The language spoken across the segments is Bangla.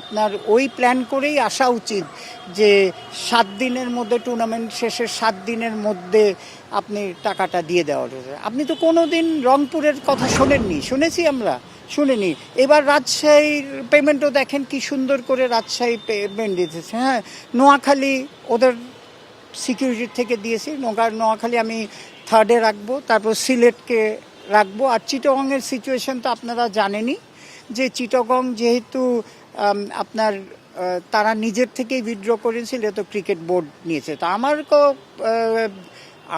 আপনার ওই প্ল্যান করেই আসা উচিত যে 7 দিনের মধ্যে, টুর্নামেন্ট শেষের 7 দিনের মধ্যে আপনি টাকাটা দিয়ে দেওয়ার। আপনি তো কোনো দিন রংপুরের কথা শোনেননি। শুনেছি আমরা, শুনিনি। এবার রাজশাহীর পেমেন্টও দেখেন কি সুন্দর করে রাজশাহী পেমেন্ট দিতেছে। হ্যাঁ, নোয়াখালী ওদের সিকিউরিটি থেকে দিয়েছি। নোয়াখালী আমি 3rd-এ রাখবো, তারপর সিলেটকে রাখবো। আর চিটাগংয়ের সিচুয়েশন তো আপনারা জানেনই, যে চিটাগং যেহেতু আপনার তারা নিজের থেকেই উইথড্র করেছিল, তো ক্রিকেট বোর্ড নিয়েছে। তো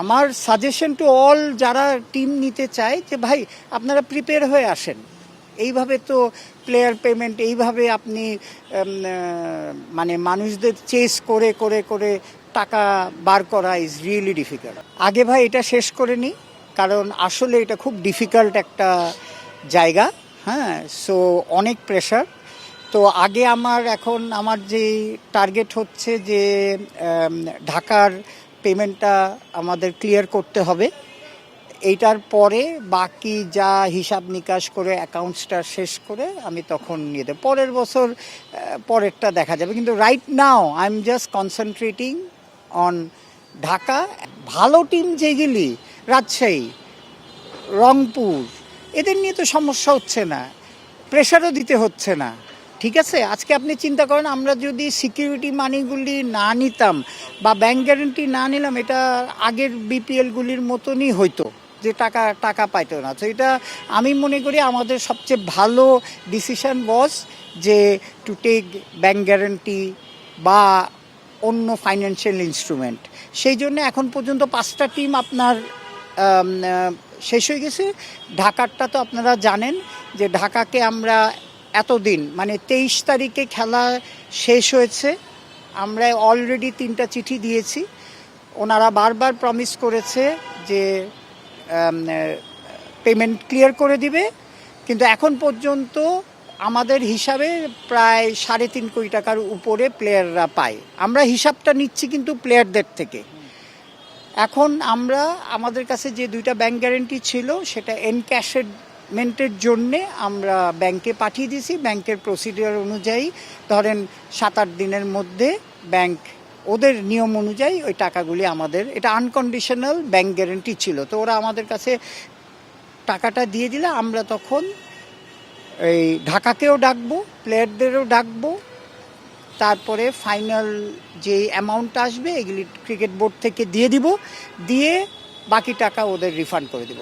আমার সাজেশন টু অল যারা টিম নিতে চায় যে ভাই আপনারা প্রিপেয়ার হয়ে আসেন। এইভাবে তো প্লেয়ার পেমেন্ট এইভাবে আপনি মানে মানুষদের চেস করে করে করে টাকা বার করা ইজ রিয়েলি ডিফিকাল্ট। আগে ভাই এটা শেষ করে নিই, কারণ আসলে এটা খুব ডিফিকাল্ট একটা জায়গা। হ্যাঁ, সো অনেক প্রেশার। তো আগে আমার যে টার্গেট হচ্ছে যে ঢাকার পেমেন্টটা আমাদের ক্লিয়ার করতে হবে। এইটার পরে বাকি যা হিসাব নিকাশ করে অ্যাকাউন্টসটা শেষ করে আমি তখন নিয়ে দেব। পরের বছর পরেরটা দেখা যাবে, কিন্তু right now I am just concentrating on Dhaka. ভালো টিম যেগুলি, রাজশাহী, রংপুর, এদের নিয়ে তো সমস্যা হচ্ছে না, প্রেশারও দিতে হচ্ছে না। ঠিক আছে, আজকে আপনি চিন্তা করেন আমরা যদি সিকিউরিটি মানিগুলি না নিতাম বা ব্যাংক গ্যারেন্টি না নিলাম, এটা আগের বিপিএলগুলির মতনই হইতো, যে টাকা পাইতো না। তো এটা আমি মনে করি আমাদের সবচেয়ে ভালো ডিসিশন ওয়াজ যে টু টেক ব্যাংক গ্যারেন্টি বা অন্য ফাইন্যান্সিয়াল ইনস্ট্রুমেন্ট। সেই জন্য এখন পর্যন্ত 5টা টিম আপনার শেষ হয়ে গেছে। ঢাকারটা তো আপনারা জানেন যে ঢাকাকে আমরা এতদিন মানে 23 তারিখে খেলা শেষ হয়েছে, আমরা অলরেডি 3টা চিঠি দিয়েছি। ওনারা বারবার প্রমিস করেছে যে পেমেন্ট ক্লিয়ার করে দিবে, কিন্তু এখন পর্যন্ত আমাদের হিসাবে প্রায় 3.5 কোটি টাকার উপরে প্লেয়াররা পায়। আমরা হিসাবটা নিচ্ছি কিন্তু প্লেয়ারদের থেকে। এখন আমাদের কাছে যে 2টা ব্যাংক গ্যারেন্টি ছিল সেটা এনক্যাশমেন্টের জন্যে আমরা ব্যাংকে পাঠিয়ে দিয়েছি। ব্যাংকের প্রসিডিওর অনুযায়ী ধরেন 7-8 দিনের মধ্যে ব্যাংক ওদের নিয়ম অনুযায়ী ওই টাকাগুলি আমাদের, এটা আনকন্ডিশনাল ব্যাংক গ্যারেন্টি ছিল, তো ওরা আমাদের কাছে টাকাটা দিয়ে দিলে আমরা তখন এই ঢাকাকেও ডাকবো, প্লেয়ারদেরও ডাকবো, তারপরে ফাইনাল যে অ্যামাউন্টটা আসবে এগুলি ক্রিকেট বোর্ড থেকে দিয়ে দিব, দিয়ে বাকি টাকা ওদের রিফান্ড করে দিব।